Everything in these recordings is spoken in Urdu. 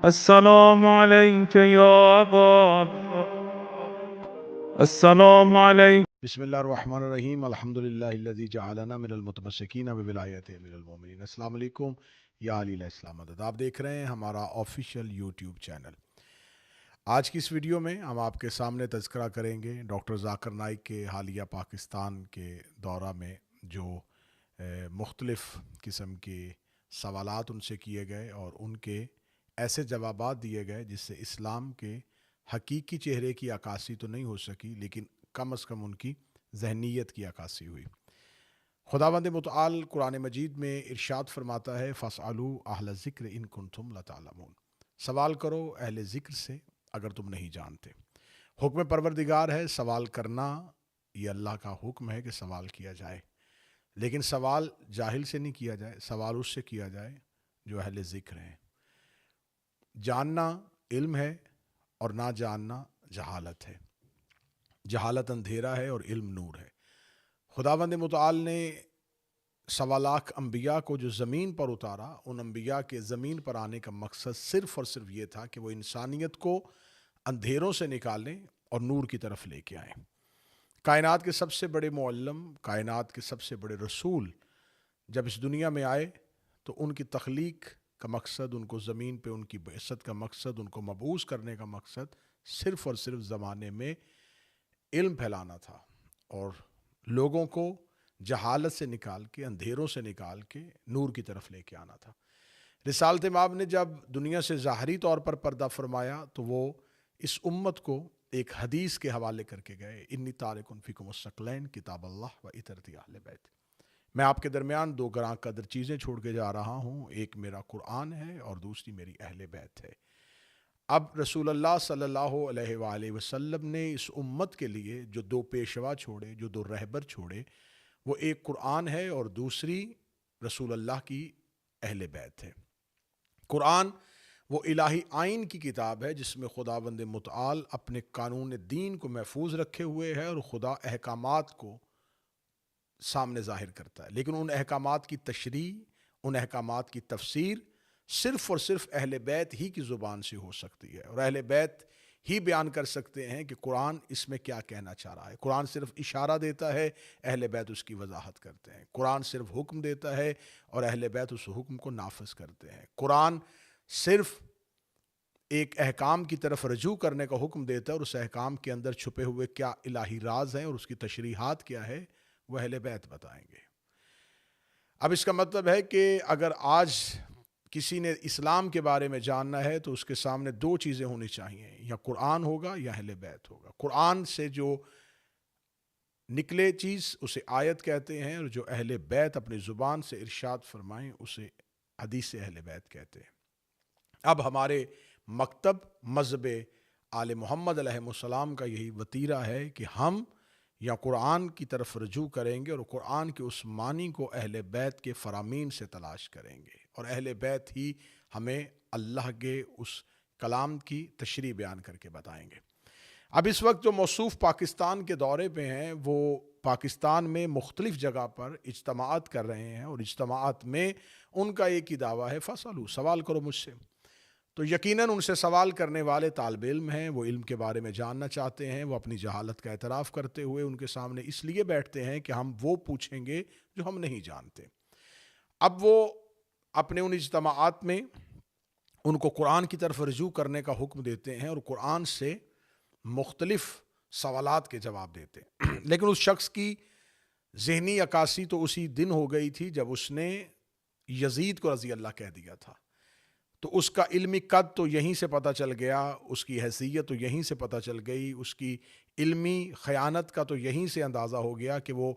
السلام عليك يا أبا السلام عليك. بسم اللہ الرحمن الرحیم الحمدللہ الذی جعلنا من المتمسکین بولایتہ من المؤمنین۔ السلام علیکم یا علی السلام عدد۔ آپ دیکھ رہے ہیں ہمارا آفیشیل یوٹیوب چینل۔ آج کی اس ویڈیو میں ہم آپ کے سامنے تذکرہ کریں گے ڈاکٹر ذاکر نائک کے حالیہ پاکستان کے دورہ میں جو مختلف قسم کے سوالات ان سے کیے گئے اور ان کے ایسے جوابات دیے گئے جس سے اسلام کے حقیقی چہرے کی عکاسی تو نہیں ہو سکی، لیکن کم از کم ان کی ذہنیت کی عکاسی ہوئی۔ خداوند متعال قرآن مجید میں ارشاد فرماتا ہے فَاسْأَلُوا أَهْلَ الذِّكْرِ إِن كُنتُمْ لَا تَعْلَمُونَ، سوال کرو اہل ذکر سے اگر تم نہیں جانتے۔ حکم پروردگار ہے سوال کرنا، یہ اللہ کا حکم ہے کہ سوال کیا جائے، لیکن سوال جاہل سے نہیں کیا جائے، سوال اس سے کیا جائے جو اہل ذکر ہیں۔ جاننا علم ہے اور نہ جاننا جہالت ہے۔ جہالت اندھیرا ہے اور علم نور ہے۔ خداوند متعال نے 1.25 انبیاء کو جو زمین پر اتارا، ان انبیاء کے زمین پر آنے کا مقصد صرف اور صرف یہ تھا کہ وہ انسانیت کو اندھیروں سے نکالیں اور نور کی طرف لے کے آئیں۔ کائنات کے سب سے بڑے معلم، کائنات کے سب سے بڑے رسول جب اس دنیا میں آئے تو ان کی تخلیق کا مقصد، ان کو زمین پہ ان کی بعثت کا مقصد، ان کو مبعوث کرنے کا مقصد صرف اور صرف زمانے میں علم پھیلانا تھا اور لوگوں کو جہالت سے نکال کے، اندھیروں سے نکال کے نور کی طرف لے کے آنا تھا۔ رسالت مآب نے جب دنیا سے ظاہری طور پر پردہ فرمایا تو وہ اس امت کو ایک حدیث کے حوالے کر کے گئے، انی تارک فیکم الثقلین کتاب اللہ و اطرتی اہل بیت۔ میں آپ کے درمیان 2 گراں قدر چیزیں چھوڑ کے جا رہا ہوں، ایک میرا قرآن ہے اور دوسری میری اہل بیت ہے۔ اب رسول اللہ صلی اللہ علیہ وآلہ وسلم نے اس امت کے لیے جو 2 پیشوا چھوڑے، جو 2 رہبر چھوڑے، وہ ایک قرآن ہے اور دوسری رسول اللہ کی اہل بیت ہے۔ قرآن وہ الہی آئین کی کتاب ہے جس میں خداوند متعال اپنے قانون دین کو محفوظ رکھے ہوئے ہے اور خدا احکامات کو سامنے ظاہر کرتا ہے، لیکن ان احکامات کی تشریح، ان احکامات کی تفسیر صرف اور صرف اہل بیت ہی کی زبان سے ہو سکتی ہے، اور اہل بیت ہی بیان کر سکتے ہیں کہ قرآن اس میں کیا کہنا چاہ رہا ہے۔ قرآن صرف اشارہ دیتا ہے، اہل بیت اس کی وضاحت کرتے ہیں۔ قرآن صرف حکم دیتا ہے اور اہل بیت اس حکم کو نافذ کرتے ہیں۔ قرآن صرف ایک احکام کی طرف رجوع کرنے کا حکم دیتا ہے اور اس احکام کے اندر چھپے ہوئے کیا الہی راز ہیں اور اس کی تشریحات کیا ہے وہ اہل بیت بتائیں گے۔ اب اس کا مطلب ہے کہ اگر آج کسی نے اسلام کے بارے میں جاننا ہے تو اس کے سامنے 2 چیزیں ہونی چاہیے، یا قرآن ہوگا یا اہل بیت ہوگا۔ قرآن سے جو نکلے چیز اسے آیت کہتے ہیں، اور جو اہل بیت اپنی زبان سے ارشاد فرمائیں اسے حدیث اہل بیت کہتے ہیں۔ اب ہمارے مکتب مذہب آل محمد علیہ السلام کا یہی وتیرہ ہے کہ ہم یا قرآن کی طرف رجوع کریں گے اور قرآن کے اس معنی کو اہل بیت کے فرامین سے تلاش کریں گے، اور اہل بیت ہی ہمیں اللہ کے اس کلام کی تشریح بیان کر کے بتائیں گے۔ اب اس وقت جو موصوف پاکستان کے دورے پہ ہیں وہ پاکستان میں مختلف جگہ پر اجتماعات کر رہے ہیں، اور اجتماعات میں ان کا ایک ہی دعویٰ ہے فَاسْأَلُوا، سوال کرو مجھ سے۔ تو یقیناً ان سے سوال کرنے والے طالب علم ہیں، وہ علم کے بارے میں جاننا چاہتے ہیں، وہ اپنی جہالت کا اعتراف کرتے ہوئے ان کے سامنے اس لیے بیٹھتے ہیں کہ ہم وہ پوچھیں گے جو ہم نہیں جانتے۔ اب وہ اپنے ان اجتماعات میں ان کو قرآن کی طرف رجوع کرنے کا حکم دیتے ہیں اور قرآن سے مختلف سوالات کے جواب دیتے ہیں، لیکن اس شخص کی ذہنی عکاسی تو اسی دن ہو گئی تھی جب اس نے یزید کو رضی اللہ کہہ دیا تھا، تو اس کا علمی قد تو یہیں سے پتہ چل گیا، اس کی حیثیت تو یہیں سے پتہ چل گئی، اس کی علمی خیانت کا تو یہیں سے اندازہ ہو گیا کہ وہ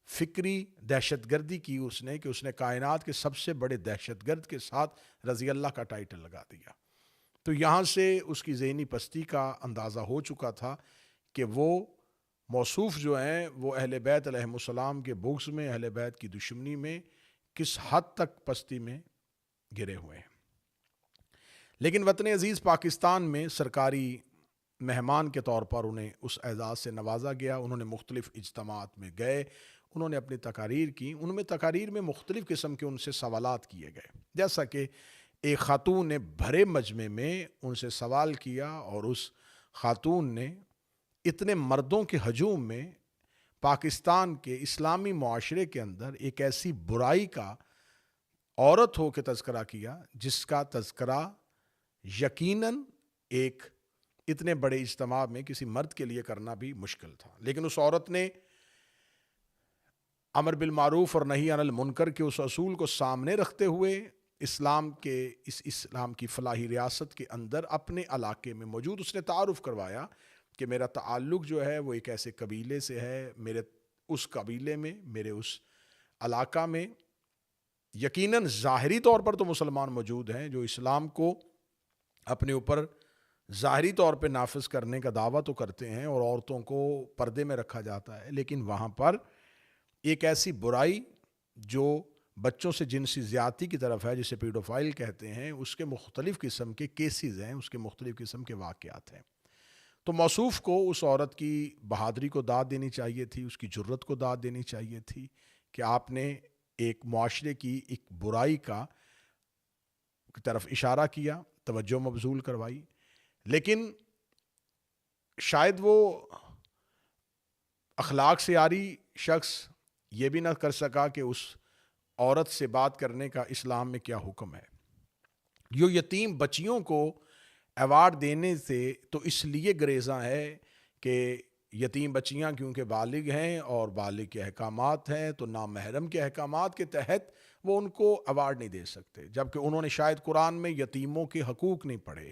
فکری دہشت گردی کی اس نے، کہ اس نے کائنات کے سب سے بڑے دہشت گرد کے ساتھ رضی اللہ کا ٹائٹل لگا دیا۔ تو یہاں سے اس کی ذہنی پستی کا اندازہ ہو چکا تھا کہ وہ موصوف جو ہیں وہ اہل بیت علیہ السلام کے بغض میں، اہل بیت کی دشمنی میں کس حد تک پستی میں گرے ہوئے ہیں۔ لیکن وطن عزیز پاکستان میں سرکاری مہمان کے طور پر انہیں اس اعزاز سے نوازا گیا۔ انہوں نے مختلف اجتماعات میں گئے، انہوں نے اپنی تقاریر کی، ان میں تقاریر میں مختلف قسم کے ان سے سوالات کیے گئے، جیسا کہ ایک خاتون نے بھرے مجمع میں ان سے سوال کیا اور اس خاتون نے اتنے مردوں کے ہجوم میں پاکستان کے اسلامی معاشرے کے اندر ایک ایسی برائی کا عورت ہو کے تذکرہ کیا جس کا تذکرہ یقیناً ایک اتنے بڑے اجتماع میں کسی مرد کے لیے کرنا بھی مشکل تھا. لیکن اس عورت نے امر بالمعروف اور نہی عن المنکر کے اس اصول کو سامنے رکھتے ہوئے اسلام کی فلاحی ریاست کے اندر اپنے علاقے میں موجود اس نے تعارف کروایا کہ میرا تعلق جو ہے وہ ایک ایسے قبیلے سے ہے, میرے اس قبیلے میں, میرے اس علاقہ میں یقیناً ظاہری طور پر تو مسلمان موجود ہیں جو اسلام کو اپنے اوپر ظاہری طور پہ نافذ کرنے کا دعویٰ تو کرتے ہیں اور عورتوں کو پردے میں رکھا جاتا ہے, لیکن وہاں پر ایک ایسی برائی جو بچوں سے جنسی زیادتی کی طرف ہے, جسے پیڈوفائل کہتے ہیں, اس کے مختلف قسم کے کیسز ہیں, اس کے مختلف قسم کے واقعات ہیں. تو موصوف کو اس عورت کی بہادری کو داد دینی چاہیے تھی, اس کی جرت کو داد دینی چاہیے تھی کہ آپ نے ایک معاشرے کی ایک برائی کی طرف اشارہ کیا, توجہ مبذول کروائی. لیکن شاید وہ اخلاق سے عاری شخص یہ بھی نہ کر سکا کہ اس عورت سے بات کرنے کا اسلام میں کیا حکم ہے. جو یتیم بچیوں کو ایوارڈ دینے سے تو اس لیے گریزاں ہے کہ یتیم بچیاں کیونکہ بالغ ہیں اور بالغ کے احکامات ہیں تو نامحرم کے احکامات کے تحت وہ ان کو ایوارڈ نہیں دے سکتے, جبکہ انہوں نے شاید قرآن میں یتیموں کے حقوق نہیں پڑھے.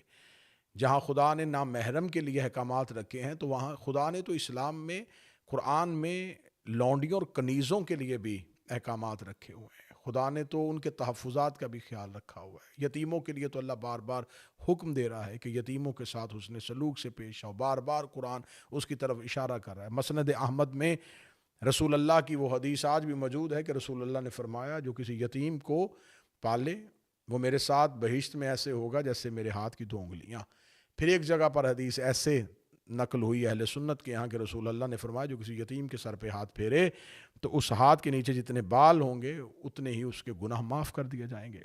جہاں خدا نے نامحرم کے لیے احکامات رکھے ہیں تو وہاں خدا نے تو اسلام میں قرآن میں لونڈیوں اور کنیزوں کے لیے بھی احکامات رکھے ہوئے ہیں. خدا نے تو ان کے تحفظات کا بھی خیال رکھا ہوا ہے. یتیموں کے لیے تو اللہ بار بار حکم دے رہا ہے کہ یتیموں کے ساتھ حسن سلوک سے پیش آؤ, بار بار قرآن اس کی طرف اشارہ کر رہا ہے. مسند احمد میں رسول اللہ کی وہ حدیث آج بھی موجود ہے کہ رسول اللہ نے فرمایا جو کسی یتیم کو پالے وہ میرے ساتھ بہشت میں ایسے ہوگا جیسے میرے ہاتھ کی 2 انگلیاں. پھر ایک جگہ پر حدیث ایسے نقل ہوئی اہل سنت کے یہاں کہ رسول اللہ نے فرمایا جو کسی یتیم کے سر پہ ہاتھ پھیرے تو اس ہاتھ کے نیچے جتنے بال ہوں گے اتنے ہی اس کے گناہ معاف کر دیے جائیں گے.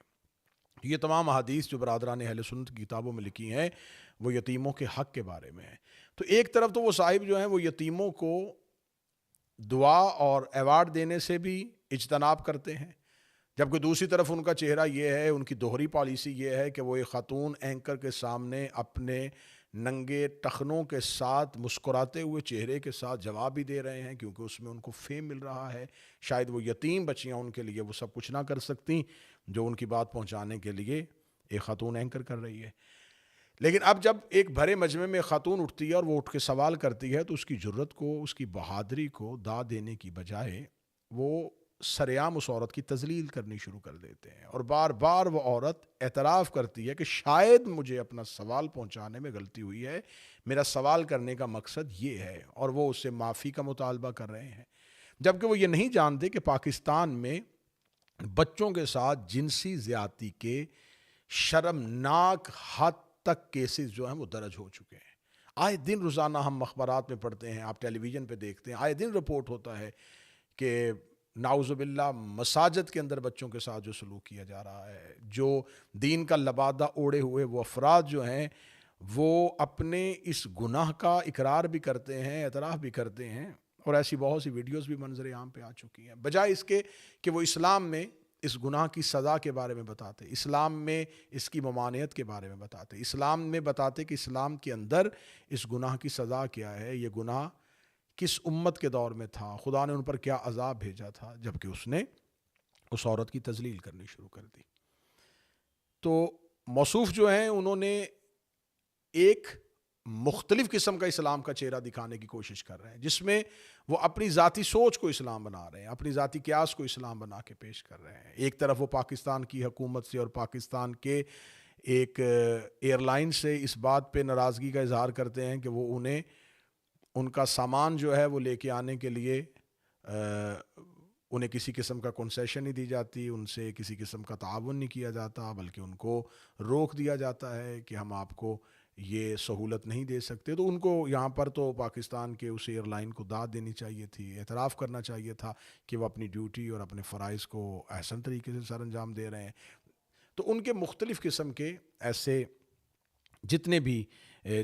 یہ تمام حدیث جو برادران اہل سنت کی کتابوں میں لکھی ہیں وہ یتیموں کے حق کے بارے میں ہیں. تو ایک طرف تو وہ صاحب جو ہیں وہ یتیموں کو دعا اور ایوارڈ دینے سے بھی اجتناب کرتے ہیں, جبکہ دوسری طرف ان کا چہرہ یہ ہے, ان کی دوہری پالیسی یہ ہے کہ وہ ایک خاتون اینکر کے سامنے اپنے ننگے ٹخنوں کے ساتھ مسکراتے ہوئے چہرے کے ساتھ جواب بھی دے رہے ہیں کیونکہ اس میں ان کو فیم مل رہا ہے. شاید وہ یتیم بچیاں ان کے لیے وہ سب کچھ نہ کر سکتی جو ان کی بات پہنچانے کے لیے ایک خاتون اینکر کر رہی ہے. لیکن اب جب ایک بھرے مجمع میں خاتون اٹھتی ہے اور وہ اٹھ کے سوال کرتی ہے تو اس کی جرت کو, اس کی بہادری کو داد دینے کی بجائے وہ سریعام اس عورت کی تذلیل کرنی شروع کر دیتے ہیں اور بار بار وہ عورت اعتراف کرتی ہے کہ شاید مجھے اپنا سوال پہنچانے میں غلطی ہوئی ہے, میرا سوال کرنے کا مقصد یہ ہے, اور وہ اس سے معافی کا مطالبہ کر رہے ہیں. جبکہ وہ یہ نہیں جانتے کہ پاکستان میں بچوں کے ساتھ جنسی زیادتی کے شرمناک حد تک کیسز جو ہیں وہ درج ہو چکے ہیں. آئے دن روزانہ ہم اخبارات میں پڑھتے ہیں, آپ ٹیلی ویژن پہ دیکھتے ہیں, آئے دن رپورٹ ہوتا ہے کہ نعوذ باللہ مساجد کے اندر بچوں کے ساتھ جو سلوک کیا جا رہا ہے, جو دین کا لبادہ اوڑے ہوئے وہ افراد جو ہیں وہ اپنے اس گناہ کا اقرار بھی کرتے ہیں, اعتراف بھی کرتے ہیں, اور ایسی بہت سی ویڈیوز بھی منظر عام پہ آ چکی ہیں, بجائے اس کے کہ وہ اسلام میں اس گناہ کی سزا کے بارے میں بتاتے, اسلام میں اس کی ممانعت کے بارے میں بتاتے, اسلام میں بتاتے کہ اسلام کے اندر اس گناہ کی سزا کیا ہے, یہ گناہ کس امت کے دور میں تھا, خدا نے ان پر کیا عذاب بھیجا تھا, جبکہ اس نے اس عورت کی تذلیل کرنی شروع کر دی. تو موصوف جو ہیں انہوں نے ایک مختلف قسم کا اسلام کا چہرہ دکھانے کی کوشش کر رہے ہیں جس میں وہ اپنی ذاتی سوچ کو اسلام بنا رہے ہیں, اپنی ذاتی قیاس کو اسلام بنا کے پیش کر رہے ہیں. ایک طرف وہ پاکستان کی حکومت سے اور پاکستان کے ایک ایئر لائن سے اس بات پہ ناراضگی کا اظہار کرتے ہیں کہ وہ انہیں ان کا سامان جو ہے وہ لے کے آنے کے لیے انہیں کسی قسم کا کنسیشن نہیں دی جاتی, ان سے کسی قسم کا تعاون نہیں کیا جاتا, بلکہ ان کو روک دیا جاتا ہے کہ ہم آپ کو یہ سہولت نہیں دے سکتے. تو ان کو یہاں پر تو پاکستان کے اس ایئر لائن کو داد دینی چاہیے تھی, اعتراف کرنا چاہیے تھا کہ وہ اپنی ڈیوٹی اور اپنے فرائض کو احسن طریقے سے سر انجام دے رہے ہیں. تو ان کے مختلف قسم کے ایسے جتنے بھی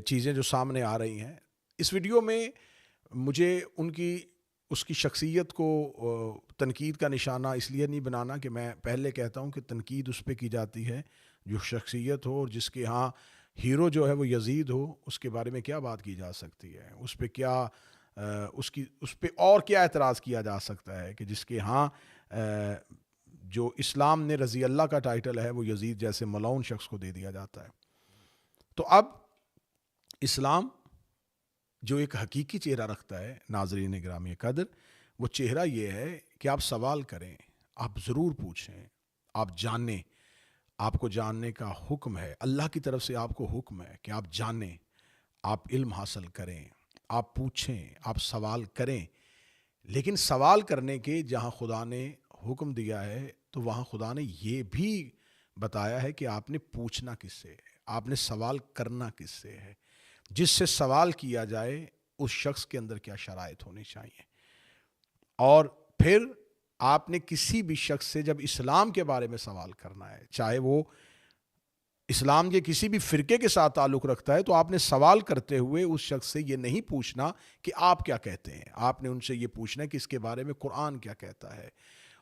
چیزیں جو سامنے آ رہی ہیں، اس ویڈیو میں مجھے اس کی شخصیت کو تنقید کا نشانہ اس لیے نہیں بنانا کہ میں پہلے کہتا ہوں کہ تنقید اس پہ کی جاتی ہے جو شخصیت ہو، اور جس کے ہاں ہیرو جو ہے وہ یزید ہو، اس کے بارے میں کیا بات کی جا سکتی ہے، اس پہ کیا اس پہ اور کیا اعتراض کیا جا سکتا ہے کہ جس کے ہاں جو اسلام نے رضی اللہ کا ٹائٹل ہے وہ یزید جیسے ملعون شخص کو دے دیا جاتا ہے۔ تو اب اسلام جو ایک حقیقی چہرہ رکھتا ہے ناظرین گرامی قدر، وہ چہرہ یہ ہے کہ آپ سوال کریں، آپ ضرور پوچھیں، آپ جانیں، آپ کو جاننے کا حکم ہے، اللہ کی طرف سے آپ کو حکم ہے کہ آپ جانیں، آپ علم حاصل کریں، آپ پوچھیں، آپ سوال کریں، لیکن سوال کرنے کے جہاں خدا نے حکم دیا ہے تو وہاں خدا نے یہ بھی بتایا ہے کہ آپ نے پوچھنا کس سے ہے، آپ نے سوال کرنا کس سے ہے، جس سے سوال کیا جائے اس شخص کے اندر کیا شرائط ہونی چاہیے۔ اور پھر آپ نے کسی بھی شخص سے جب اسلام کے بارے میں سوال کرنا ہے، چاہے وہ اسلام کے کسی بھی فرقے کے ساتھ تعلق رکھتا ہے، تو آپ نے سوال کرتے ہوئے اس شخص سے یہ نہیں پوچھنا کہ آپ کیا کہتے ہیں، آپ نے ان سے یہ پوچھنا کہ اس کے بارے میں قرآن کیا کہتا ہے،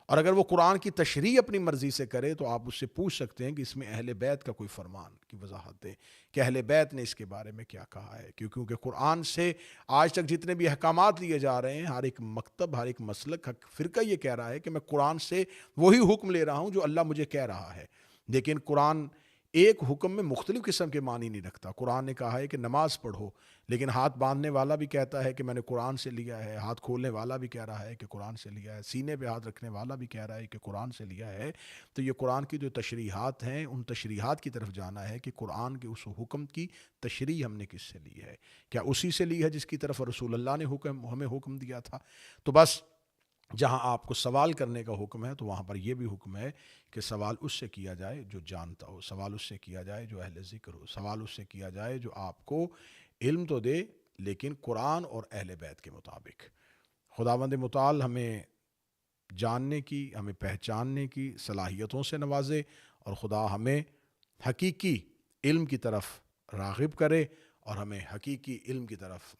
اور اگر وہ قرآن کی تشریح اپنی مرضی سے کرے تو آپ اس سے پوچھ سکتے ہیں کہ اس میں اہل بیت کا کوئی فرمان کی وضاحت دے کہ اہل بیت نے اس کے بارے میں کیا کہا ہے، کیونکہ قرآن سے آج تک جتنے بھی احکامات لیے جا رہے ہیں، ہر ایک مکتب، ہر ایک مسلک، فرقہ یہ کہہ رہا ہے کہ میں قرآن سے وہی حکم لے رہا ہوں جو اللہ مجھے کہہ رہا ہے، لیکن قرآن ایک حکم میں مختلف قسم کے معنی نہیں رکھتا۔ قرآن نے کہا ہے کہ نماز پڑھو، لیکن ہاتھ باندھنے والا بھی کہتا ہے کہ میں نے قرآن سے لیا ہے، ہاتھ کھولنے والا بھی کہہ رہا ہے کہ قرآن سے لیا ہے، سینے پہ ہاتھ رکھنے والا بھی کہہ رہا ہے کہ قرآن سے لیا ہے۔ تو یہ قرآن کی جو تشریحات ہیں، ان تشریحات کی طرف جانا ہے کہ قرآن کے اس حکم کی تشریح ہم نے کس سے لی ہے، کیا اسی سے لی ہے جس کی طرف رسول اللہ نے ہمیں حکم دیا تھا؟ تو بس جہاں آپ کو سوال کرنے کا حکم ہے تو وہاں پر یہ بھی حکم ہے کہ سوال اس سے کیا جائے جو جانتا ہو، سوال اس سے کیا جائے جو اہل ذکر ہو، سوال اس سے کیا جائے جو آپ کو علم تو دے لیکن قرآن اور اہل بیت کے مطابق۔ خداوند متعال ہمیں جاننے کی، ہمیں پہچاننے کی صلاحیتوں سے نوازے، اور خدا ہمیں حقیقی علم کی طرف راغب کرے اور ہمیں حقیقی علم کی طرف